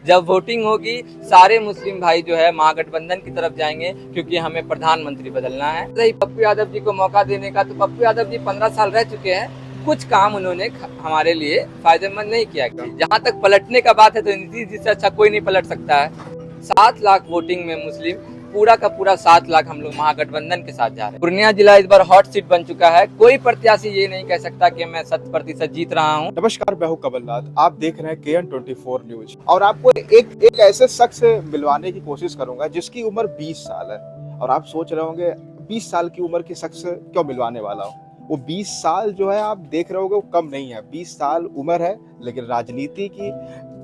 जब वोटिंग होगी सारे मुस्लिम भाई जो है महागठबंधन की तरफ जाएंगे, क्योंकि हमें प्रधानमंत्री बदलना है। रही पप्पू यादव जी को मौका देने का, तो पप्पू यादव जी 15 साल रह चुके हैं, कुछ काम उन्होंने हमारे लिए फायदेमंद नहीं किया। जहां तक पलटने का बात है तो नीतीश जी से अच्छा कोई नहीं पलट सकता है। 7 लाख वोटिंग में मुस्लिम पूरा का पूरा 7 लाख हम लोग महागठबंधन के साथ जा रहे हैं। पूर्णिया जिला इस बार हॉट सीट बन चुका है। कोई प्रत्याशी ये नहीं कह सकता कि मैं 100% जीत रहा हूँ। नमस्कार, मैं हूं कमलनाथ। आप देख रहे हैं KN24 न्यूज और आपको एक ऐसे शख्स से मिलवाने की कोशिश करूंगा जिसकी उम्र 20 साल है। और आप सोच रहे होंगे 20 साल की उम्र के शख्स से क्यों मिलवाने वाला हूं। वो 20 साल जो है आप देख रहे होंगे वो कम नहीं है। 20 साल उम्र है लेकिन राजनीति की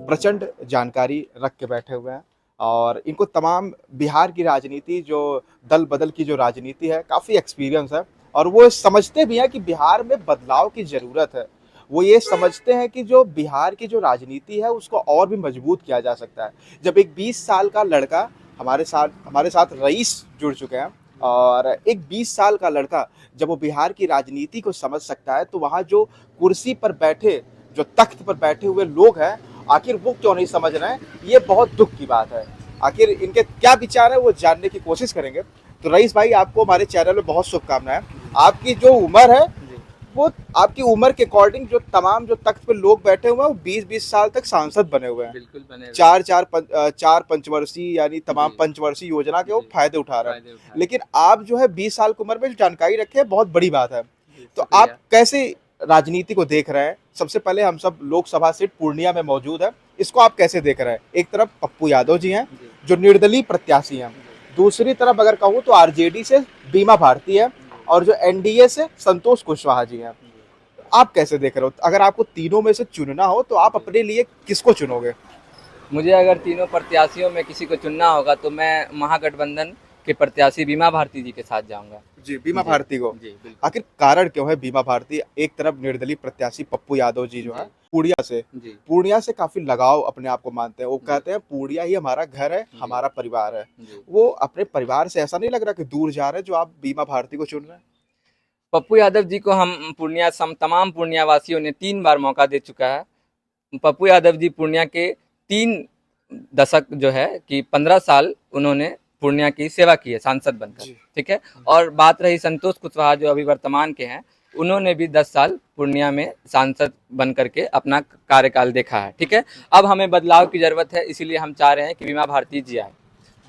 प्रचंड जानकारी रख के बैठे हुए हैं। और इनको तमाम बिहार की राजनीति, जो दल बदल की जो राजनीति है, काफ़ी एक्सपीरियंस है। और वो समझते भी हैं कि बिहार में बदलाव की ज़रूरत है। वो ये समझते हैं कि जो बिहार की जो राजनीति है उसको और भी मजबूत किया जा सकता है। जब एक 20 साल का लड़का हमारे साथ रईस जुड़ चुके हैं, और एक 20 साल का लड़का जब वो बिहार की राजनीति को समझ सकता है तो वहाँ जो कुर्सी पर बैठे, जो तख्त पर बैठे हुए लोग हैं, आखिर वो क्यों नहीं समझ रहे हैं, ये बहुत दुख की बात है। आखिर इनके क्या विचार है वो जानने की कोशिश करेंगे। तो रईस भाई, आपको हमारे चैनल में बहुत शुभकामनाएं। आपकी जो उम्र है वो आपकी उम्र के अकॉर्डिंग जो तमाम जो तख्त पे लोग बैठे हुए हैं वो 20-20 साल तक सांसद बने हुए हैं। बिल्कुल बने चार पंचवर्षीय यानी तमाम पंचवर्षीय योजना के वो फायदे उठा रहे हैं। लेकिन आप जो है 20 साल की उम्र में जो जानकारी रखे हैं बहुत बड़ी बात है। तो आप कैसे राजनीति को देख रहे हैं? सबसे पहले हम सब लोकसभा सीट पूर्णिया में मौजूद है, इसको आप कैसे देख रहे हैं? एक तरफ पप्पू यादव जी हैं जो निर्दलीय प्रत्याशी हैं, दूसरी तरफ अगर कहूँ तो आरजेडी से बीमा भारती है, और जो एनडीए से संतोष कुशवाहा जी हैं। आप कैसे देख रहे हो? अगर आपको तीनों में से चुनना हो तो आप अपने लिए किसको चुनोगे? मुझे अगर तीनों प्रत्याशियों में किसी को चुनना होगा तो मैं महागठबंधन के प्रत्याशी बीमा भारती जी के साथ जाऊंगा। जी, बीमा भारती को। जी बिल्कुल। आखिर कारण क्यों है बीमा भारती? एक तरफ निर्दलीय प्रत्याशी पप्पू यादव जी जो है पूर्णिया से काफी लगाव अपने आप को मानते हैं। वो कहते हैं पूर्णिया ही हमारा घर है, हमारा परिवार है। वो अपने परिवार से ऐसा नहीं लग रहा कि दूर जा रहे हैं जो आप बीमा भारती को चुन रहे हैं? पप्पू यादव जी को हम तमाम पूर्णिया वासियों ने 3 बार मौका दे चुका है। पप्पू यादव जी पूर्णिया के 3 दशक जो है कि 15 साल उन्होंने पूर्णिया की सेवा की है सांसद बनकर, ठीक है। और बात रही संतोष कुशवाहा जो अभी वर्तमान के हैं, उन्होंने भी 10 साल पूर्णिया में सांसद बन करके अपना कार्यकाल देखा है, ठीक है। अब हमें बदलाव की जरूरत है, इसीलिए हम चाह रहे हैं कि बीमा भारती जी आए।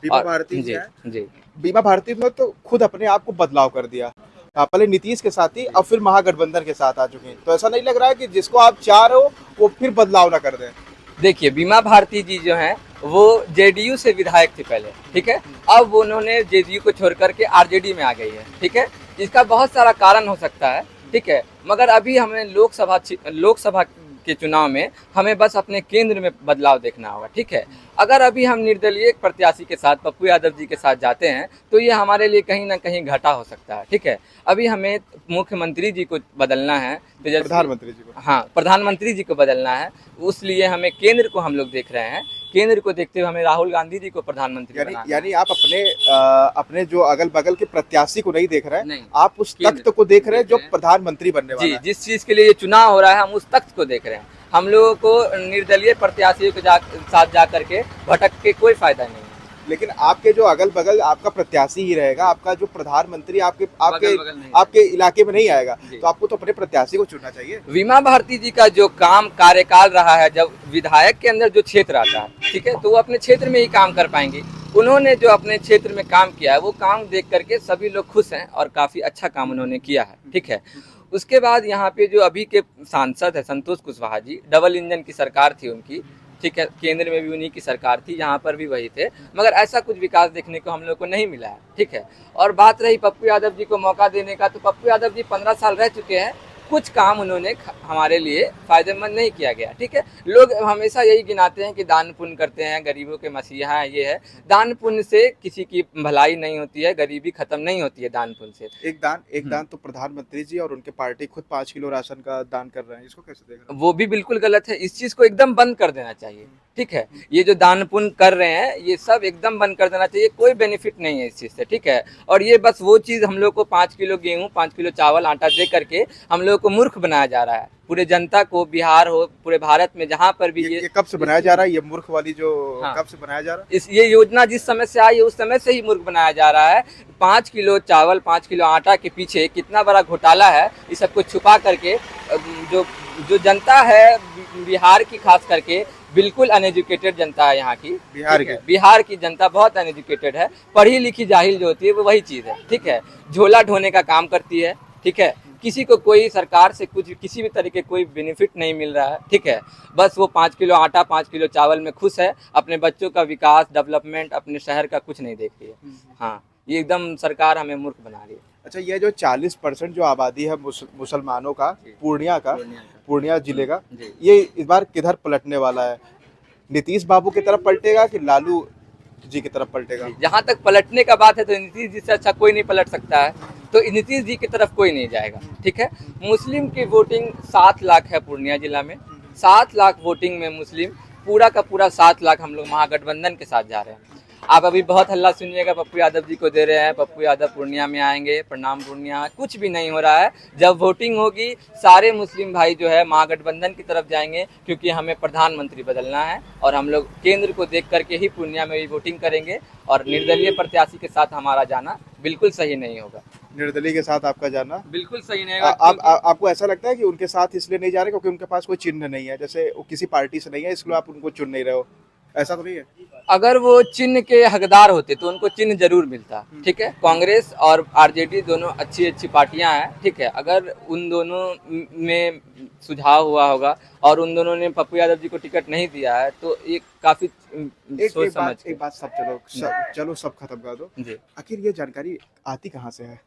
बीमा भारती जी आए? जी। बीमा भारती ने तो खुद अपने आप को बदलाव कर दिया। पहले नीतीश के साथ ही, अब फिर महागठबंधन के साथ आ चुके हैं। तो ऐसा नहीं लग रहा है कि जिसको आप चाह रहे हो वो फिर बदलाव ना कर दें? देखिए, बीमा भारती जी जो हैं वो जेडीयू से विधायक थे पहले, ठीक है। अब उन्होंने जेडीयू को छोड़ करके आरजेडी में आ गई है, ठीक है। इसका बहुत सारा कारण हो सकता है, ठीक है। मगर अभी हमें लोकसभा के चुनाव में हमें बस अपने केंद्र में बदलाव देखना होगा, ठीक है। अगर अभी हम निर्दलीय प्रत्याशी के साथ पप्पू यादव जी के साथ जाते हैं तो ये हमारे लिए कहीं ना कहीं घाटा हो सकता है, ठीक है। अभी हमें मुख्यमंत्री जी को बदलना है, तो जैसे प्रधानमंत्री जी को, हाँ, प्रधानमंत्री जी को बदलना है। उसलिए हमें केंद्र को हम लोग देख रहे हैं। केंद्र को देखते हुए हमें राहुल गांधी जी को प्रधानमंत्री बनाना है। यानी आप अपने जो अगल बगल के प्रत्याशी को नहीं देख रहे हैं, नहीं, आप उस तख्त को देख रहे हैं जो प्रधानमंत्री बनने वाला है। जिस चीज के लिए ये चुनाव हो रहा है हम उस तख्त को देख रहे हैं। हम लोगों को निर्दलीय प्रत्याशियों के साथ जा करके भटक के कोई फायदा नहीं है। लेकिन आपके जो अगल बगल आपका प्रत्याशी ही रहेगा, आपका जो प्रधानमंत्री आपके इलाके में नहीं आएगा, तो आपको तो अपने प्रत्याशी को चुनना चाहिए। बीमा भारती जी का जो कार्यकाल रहा है, जब विधायक के अंदर जो क्षेत्र आता है, ठीक है, तो वो अपने क्षेत्र में ही काम कर पाएंगे। उन्होंने जो अपने क्षेत्र में काम किया है वो काम देख करके सभी लोग खुश हैं और काफी अच्छा काम उन्होंने किया है, ठीक है। उसके बाद यहाँ पे जो अभी के सांसद है संतोष कुशवाहा जी, डबल इंजन की सरकार थी उनकी, ठीक है। केंद्र में भी उन्हीं की सरकार थी, यहाँ पर भी वही थे, मगर ऐसा कुछ विकास देखने को हम लोग को नहीं मिला है, ठीक है। और बात रही पप्पू यादव जी को मौका देने का, तो पप्पू यादव जी 15 साल रह चुके हैं, कुछ काम उन्होंने हमारे लिए फायदेमंद नहीं किया गया, ठीक है। लोग हमेशा यही गिनाते हैं कि दान पुण्य करते हैं, गरीबों के मसीहा है, ये है। दान पुण्य से किसी की भलाई नहीं होती है, गरीबी खत्म नहीं होती है दान पुण्य से। एक दान तो प्रधानमंत्री जी और उनके पार्टी खुद 5 किलो राशन का दान कर रहे हैं, इसको कैसे देख रहे हैं? वो भी बिल्कुल गलत है। इस चीज को एकदम बंद कर देना चाहिए, ठीक है। ये जो दान पुण्य कर रहे हैं ये सब एकदम बंद कर देना चाहिए, कोई बेनिफिट नहीं है इस चीज से, ठीक है। और ये बस वो चीज हम लोग को 5 किलो गेहूं, 5 किलो चावल, आटा दे करके हम लोग लोगों को मूर्ख बनाया जा रहा है। पूरे जनता को, बिहार हो, पूरे भारत में जहाँ पर भी ये कब से बनाया जा रहा है, ये मूर्ख वाली जो हाँ। कब से बनाया जा रहा है? ये योजना जिस समय से आई है उस समय से ही मूर्ख बनाया जा रहा है। 5 किलो चावल, 5 किलो आटा के पीछे कितना बड़ा घोटाला है, इस सबको छुपा करके जो जो जनता है बिहार की, खास करके बिल्कुल अनएजुकेटेड जनता है यहाँ की। बिहार की जनता बहुत अनएजुकेटेड है। पढ़ी लिखी जाहिल जो होती है वो वही चीज़ है, ठीक है। झोला ढोने का काम करती है, ठीक है। किसी को कोई सरकार से कुछ किसी भी तरीके कोई बेनिफिट नहीं मिल रहा है, ठीक है। बस वो 5 किलो आटा, 5 किलो चावल में खुश है। अपने बच्चों का विकास, डेवलपमेंट, अपने शहर का कुछ नहीं देख रही है। हाँ, ये एकदम सरकार हमें मूर्ख बना रही है। अच्छा, ये जो 40% जो आबादी है मुसलमानों का, पूर्णिया जिले का, ये इस बार किधर पलटने वाला है? नीतीश बाबू की तरफ पलटेगा कि लालू जी की तरफ पलटेगा? जहाँ तक पलटने का बात है तो नीतीश जी से अच्छा कोई नहीं पलट सकता है, तो नीतीश जी की तरफ कोई नहीं जाएगा, ठीक है। मुस्लिम की वोटिंग 7 लाख है पूर्णिया जिला में। 7 लाख वोटिंग में मुस्लिम, पूरा का पूरा 7 लाख हम लोग महागठबंधन के साथ जा रहे हैं। आप अभी बहुत हल्ला सुनिएगा, पप्पू यादव जी को दे रहे हैं, पप्पू यादव पूर्णिया में आएंगे, प्रणाम पूर्णिया, कुछ भी नहीं हो रहा है। जब वोटिंग होगी सारे मुस्लिम भाई जो है महागठबंधन की तरफ जाएंगे, क्योंकि हमें प्रधानमंत्री बदलना है और हम लोग केंद्र को देख करके ही पूर्णिया में भी वोटिंग करेंगे। और निर्दलीय प्रत्याशी के साथ हमारा जाना बिल्कुल सही नहीं होगा। निर्दलीय के साथ आपका जाना बिल्कुल सही नहीं होगा। आपको ऐसा लगता है कि उनके साथ इसलिए नहीं जा रहे क्योंकि उनके पास कोई चिन्ह नहीं है, जैसे वो किसी पार्टी से नहीं है इसलिए आप उनको चुन नहीं रहे हो, ऐसा तो नहीं है? अगर वो चिन्ह के हकदार होते तो उनको चिन्ह जरूर मिलता, ठीक है। कांग्रेस और आरजेडी दोनों अच्छी अच्छी पार्टियां हैं, ठीक है। अगर उन दोनों में सुझाव हुआ होगा और उन दोनों ने पप्पू यादव जी को टिकट नहीं दिया है तो ये काफी सोच समझ। एक बात चलो सब खत्म कर दो जी। आखिर ये जानकारी आती कहाँ से है?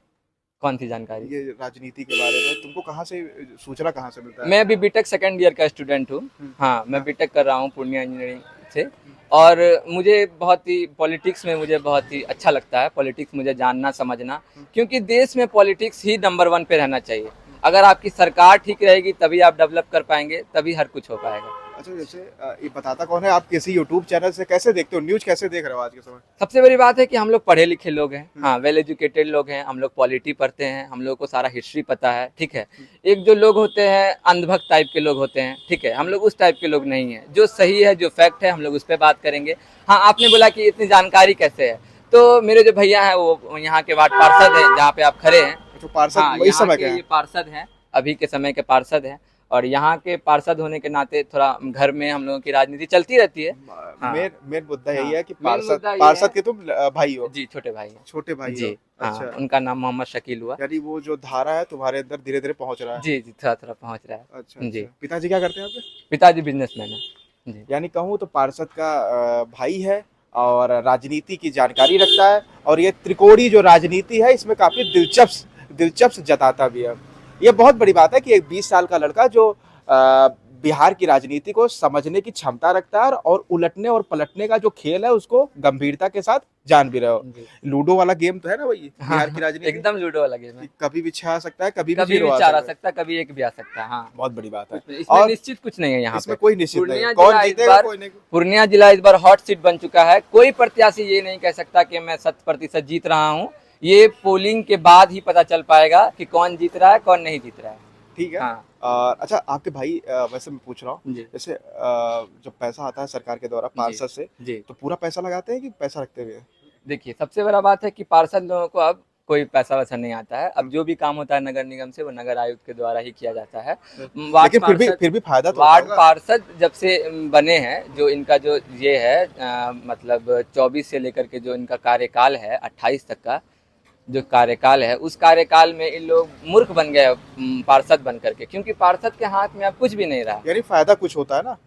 कौन सी जानकारी? ये राजनीति के बारे में तुमको कहाँ से सूचना कहाँ से मिलता है? मैं अभी बीटेक सेकंड ईयर का स्टूडेंट हूँ। हाँ, मैं बीटेक कर रहा हूँ पूर्णिया इंजीनियरिंग से, और मुझे बहुत ही पॉलिटिक्स में मुझे बहुत ही अच्छा लगता है। पॉलिटिक्स मुझे जानना समझना, क्योंकि देश में पॉलिटिक्स ही नंबर 1 पे रहना चाहिए। अगर आपकी सरकार ठीक रहेगी तभी आप डेवलप कर पाएंगे, तभी हर कुछ हो पाएगा। अच्छा, जैसे ये बताता कौन है, आप किसी यूट्यूब चैनल से कैसे देखते हो, न्यूज कैसे देख रहे हो आज के समय? सबसे बड़ी बात है कि हम लोग पढ़े लिखे लोग हैं, हाँ, वेल एजुकेटेड लोग हैं, हम लोग पॉलिटी पढ़ते हैं, हम लोग को सारा हिस्ट्री पता है, ठीक है। एक जो लोग होते हैं अंधभक्त टाइप के लोग होते हैं, ठीक है, हम लोग उस टाइप के लोग नहीं हैं। जो सही है, जो फैक्ट है, हम लोग उस पर बात करेंगे। हाँ, आपने बोला कि इतनी जानकारी कैसे है, तो मेरे जो भैया हैं वो यहाँ के वार्ड पार्षद हैं जहाँ पे आप खड़े हैं। तो पार्षद इस समय के पार्षद हैं, अभी के समय के पार्षद हैं, और यहाँ के पार्षद होने के नाते थोड़ा घर में हम लोगों की राजनीति चलती रहती है। हाँ। मेन मुद्दा यही है कि पार्षद के तुम भाई हो? जी, छोटे भाई हैं। छोटे भाई जी, हो? अच्छा। उनका नाम मोहम्मद शकील हुआ। यानी वो जो धारा है तुम्हारे अंदर धीरे धीरे पहुंच रहा है? जी, थोड़ा थोड़ा पहुंच रहा है। अच्छा जी। पिताजी क्या करते हैं आपके? पिताजी बिजनेसमैन है जी। यानी कहूँ तो पार्षद का भाई है और राजनीति की जानकारी रखता है, और ये त्रिकोणीय जो राजनीति है इसमें काफी दिलचस्प जताता भी है। ये बहुत बड़ी बात है कि एक 20 साल का लड़का जो बिहार की राजनीति को समझने की क्षमता रखता है और उलटने और पलटने का जो खेल है उसको गंभीरता के साथ जान भी रहे हो। लूडो वाला गेम तो है ना भाई, बिहार की राजनीति एकदम लूडो वाला गेम है। कभी भी 6 आ सकता है, कभी भी 0 आ सकता है, कभी 1 भी आ सकता है। हाँ, बहुत बड़ी बात है। इसमें निश्चित कुछ नहीं है, यहाँ इसमें कोई निश्चित नहीं, कौन जीतेगा कोई नहीं। पूर्णिया जिला इस बार हॉट सीट बन चुका है। कोई प्रत्याशी ये नहीं कह सकता कि मैं 100% जीत रहा हूँ। ये पोलिंग के बाद ही पता चल पाएगा कि कौन जीत रहा है, कौन नहीं जीत रहा है, ठीक है। हाँ। अच्छा, आपके भाई वैसे मैं पूछ रहा हूँ, जैसे जब पैसा आता है सरकार के द्वारा पार्षद से, तो पूरा पैसा लगाते हैं कि पैसा रखते हुए? देखिए, सबसे बड़ा बात है कि पार्षद लोगों को अब कोई पैसा वैसा नहीं आता है। अब जो भी काम होता है नगर निगम से वो नगर आयुक्त के द्वारा ही किया जाता है। लेकिन फिर भी फायदा तो वार्ड पार्षद जब से बने हैं, जो इनका जो ये है मतलब 24 से लेकर के जो इनका कार्यकाल है 28 तक का जो कार्यकाल है, उस कार्यकाल में इन लोग मूर्ख बन गए पार्षद बन करके, क्योंकि पार्षद के हाथ में अब कुछ भी नहीं रहा। यानी फायदा कुछ होता है ना?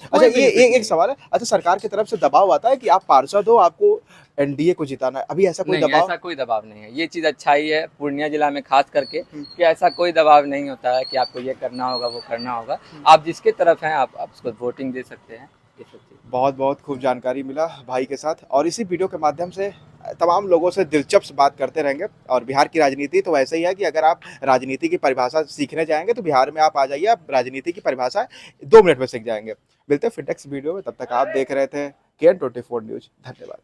अच्छा, ये एक सवाल है। अच्छा, सरकार की तरफ से दबाव आता है कि आप पार्षद हो, आपको एनडीए को जिताना है, अभी ऐसा कोई दबाव? ऐसा कोई दबाव नहीं है। ये चीज अच्छाई है पूर्णिया जिला में खास करके कि ऐसा कोई दबाव नहीं होता है कि आपको ये करना होगा, वो करना होगा। आप जिसके तरफ हैं आप उसको वोटिंग दे सकते हैं। बहुत खूब जानकारी मिला भाई के साथ, और इसी वीडियो के माध्यम से तमाम लोगों से दिलचस्प बात करते रहेंगे। और बिहार की राजनीति तो वैसे ही है कि अगर आप राजनीति की परिभाषा सीखने जाएंगे तो बिहार में आप आ जाइए, आप राजनीति की परिभाषा 2 मिनट में सीख जाएंगे। मिलते हैं फिर नेक्स्ट वीडियो में, तब तक आप देख रहे थे KN24 न्यूज। धन्यवाद।